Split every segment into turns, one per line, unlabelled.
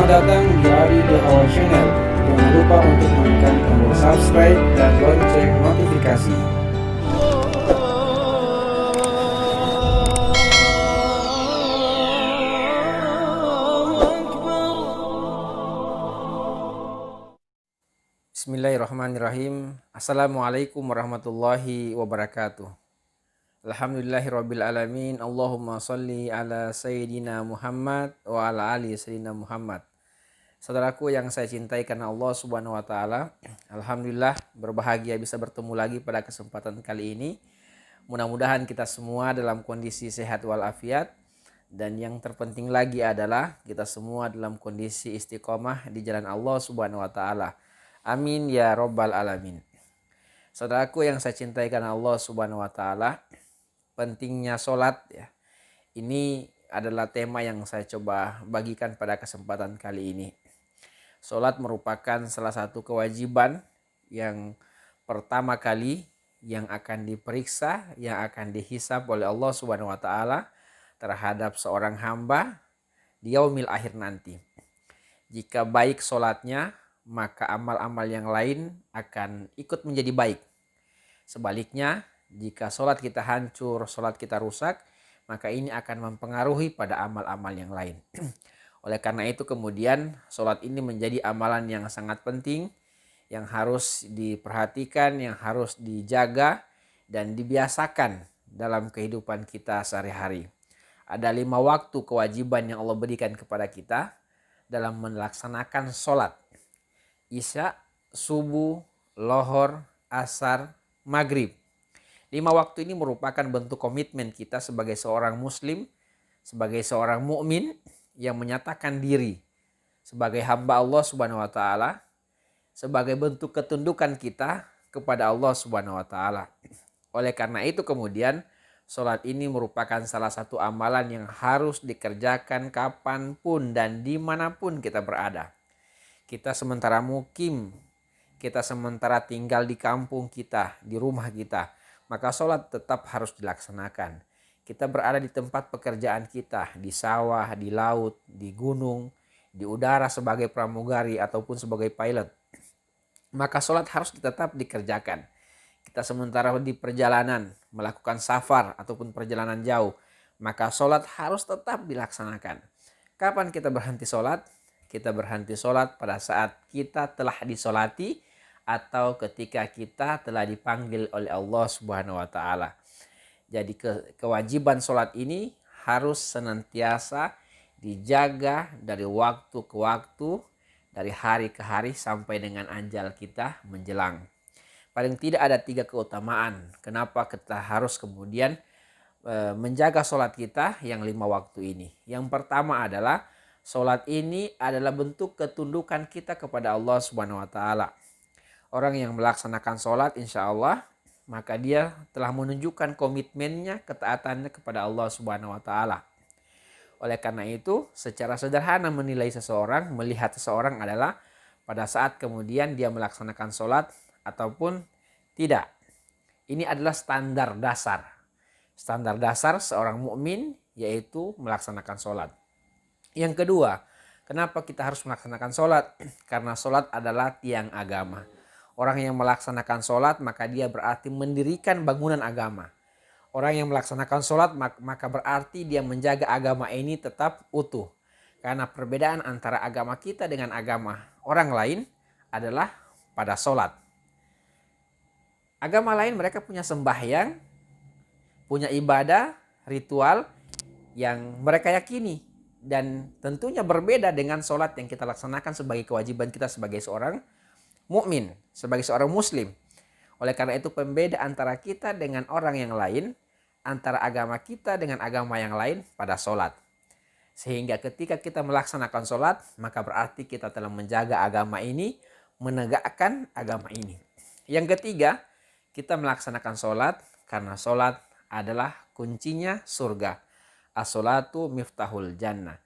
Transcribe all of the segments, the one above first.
Selamat datang di Adi Dehawa Channel. Jangan lupa untuk menekan tombol subscribe dan lonceng notifikasi. Bismillahirrahmanirrahim. Assalamualaikum warahmatullahi wabarakatuh. Alhamdulillahirabbil alamin. Allahumma sholli ala sayyidina Muhammad wa ala ali sayyidina Muhammad. Saudaraku yang saya cintai karena Allah Subhanahu wa taala, alhamdulillah berbahagia bisa bertemu lagi pada kesempatan kali ini. Mudah-mudahan kita semua dalam kondisi sehat walafiat, dan yang terpenting lagi adalah kita semua dalam kondisi istiqomah di jalan Allah Subhanahu wa taala. Amin ya rabbal alamin. Saudaraku yang saya cintai karena Allah Subhanahu wa taala, pentingnya sholat ya. Ini adalah tema yang saya coba bagikan pada kesempatan kali ini. Sholat merupakan salah satu kewajiban yang pertama kali yang akan diperiksa, yang akan dihisab oleh Allah Subhanahu wa taala terhadap seorang hamba di yaumil akhir nanti. Jika baik sholatnya, maka amal-amal yang lain akan ikut menjadi baik. Sebaliknya, jika sholat kita hancur, sholat kita rusak, maka ini akan mempengaruhi pada amal-amal yang lain. Oleh karena itu kemudian sholat ini menjadi amalan yang sangat penting, yang harus diperhatikan, yang harus dijaga dan dibiasakan dalam kehidupan kita sehari-hari. Ada 5 waktu kewajiban yang Allah berikan kepada kita dalam melaksanakan sholat. Isya, subuh, lohor, asar, maghrib. 5 waktu ini merupakan bentuk komitmen kita sebagai seorang muslim, sebagai seorang mukmin yang menyatakan diri sebagai hamba Allah Subhanahu wa taala, sebagai bentuk ketundukan kita kepada Allah Subhanahu wa taala. Oleh karena itu kemudian sholat ini merupakan salah satu amalan yang harus dikerjakan kapanpun dan dimanapun kita berada. Kita sementara mukim, kita sementara tinggal di kampung kita, di rumah kita, maka sholat tetap harus dilaksanakan. Kita berada di tempat pekerjaan kita, di sawah, di laut, di gunung, di udara sebagai pramugari ataupun sebagai pilot, maka sholat harus tetap dikerjakan. Kita sementara di perjalanan, melakukan safar ataupun perjalanan jauh, maka sholat harus tetap dilaksanakan. Kapan kita berhenti sholat? Kita berhenti sholat pada saat kita telah disolati atau ketika kita telah dipanggil oleh Allah Subhanahu wa taala. Jadi kewajiban sholat ini harus senantiasa dijaga dari waktu ke waktu, dari hari ke hari sampai dengan ajal kita menjelang. Paling tidak ada 3 keutamaan kenapa kita harus kemudian menjaga sholat kita yang 5 waktu ini. Yang pertama adalah sholat ini adalah bentuk ketundukan kita kepada Allah Subhanahu wa taala. Orang yang melaksanakan sholat insya Allah, maka dia telah menunjukkan komitmennya, ketaatannya kepada Allah Subhanahu wa taala. Oleh karena itu, secara sederhana menilai seseorang, melihat seseorang adalah pada saat kemudian dia melaksanakan sholat ataupun tidak. Ini adalah standar dasar. Standar dasar seorang mukmin yaitu melaksanakan sholat. Yang kedua, kenapa kita harus melaksanakan sholat? Karena sholat adalah tiang agama. Orang yang melaksanakan sholat maka dia berarti mendirikan bangunan agama. Orang yang melaksanakan sholat maka berarti dia menjaga agama ini tetap utuh. Karena perbedaan antara agama kita dengan agama orang lain adalah pada sholat. Agama lain mereka punya sembahyang, punya ibadah, ritual yang mereka yakini. Dan tentunya berbeda dengan sholat yang kita laksanakan sebagai kewajiban kita sebagai seorang mukmin, sebagai seorang muslim. Oleh karena itu pembeda antara kita dengan orang yang lain, antara agama kita dengan agama yang lain pada sholat. Sehingga ketika kita melaksanakan sholat, maka berarti kita telah menjaga agama ini, menegakkan agama ini. Yang ketiga, kita melaksanakan sholat karena sholat adalah kuncinya surga. As-sholatu miftahul jannah.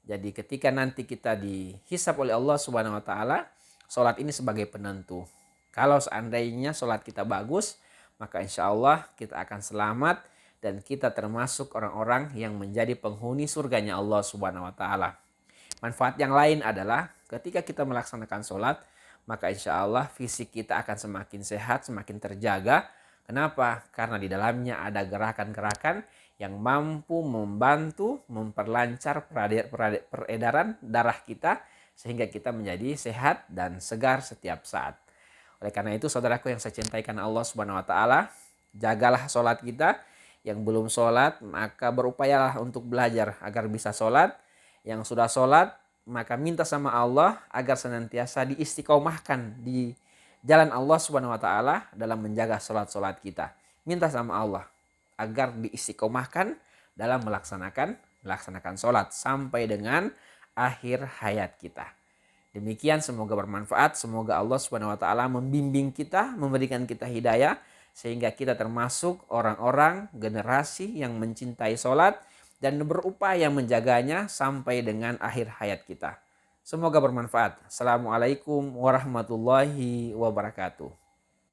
Jadi ketika nanti kita dihisab oleh Allah Subhanahu wa taala, sholat ini sebagai penentu. Kalau seandainya sholat kita bagus, maka insya Allah kita akan selamat dan kita termasuk orang-orang yang menjadi penghuni surganya Allah Subhanahu wa taala. Manfaat yang lain adalah ketika kita melaksanakan sholat, maka insya Allah fisik kita akan semakin sehat, semakin terjaga. Kenapa? Karena di dalamnya ada gerakan-gerakan yang mampu membantu memperlancar peredaran darah kita sehingga kita menjadi sehat dan segar setiap saat. Oleh karena itu, saudaraku yang saya cintai karena Allah Subhanahu wa taala, jagalah sholat kita. Yang belum sholat, maka berupayalah untuk belajar agar bisa sholat. Yang sudah sholat, maka minta sama Allah agar senantiasa diistiqomahkan di jalan Allah Subhanahu wa taala dalam menjaga sholat-sholat kita. Minta sama Allah agar diistiqomahkan dalam melaksanakan sholat sampai dengan akhir hayat kita. Demikian, semoga bermanfaat. Semoga Allah Subhanahu wa taala membimbing kita, memberikan kita hidayah sehingga kita termasuk orang-orang generasi yang mencintai sholat dan berupaya menjaganya sampai dengan akhir hayat kita. Semoga bermanfaat. Assalamualaikum warahmatullahi wabarakatuh.